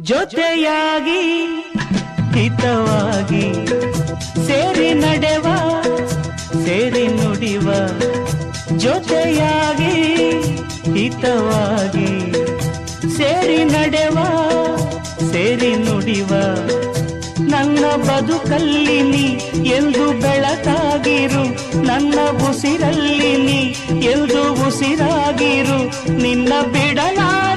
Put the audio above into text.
ಜೊತೆಯಾಗಿ ಹಿತವಾಗಿ ಸೇರಿ ನಡೆವ ಸೇರಿ ನುಡಿವ ಜೊತೆಯಾಗಿ ಹಿತವಾಗಿ ಸೇರಿ ನಡೆವ ಸೇರಿ ನುಡಿವ ನನ್ನ ಬದುಕಲ್ಲಿ ನೀ ಎಂದು ಬೆಳಕಾಗಿರು ನನ್ನ ಉಸಿರಲ್ಲಿ ನೀ ಎಂದು ಉಸಿರಾಗಿರು ನಿನ್ನ ಬಿಡಲಾರ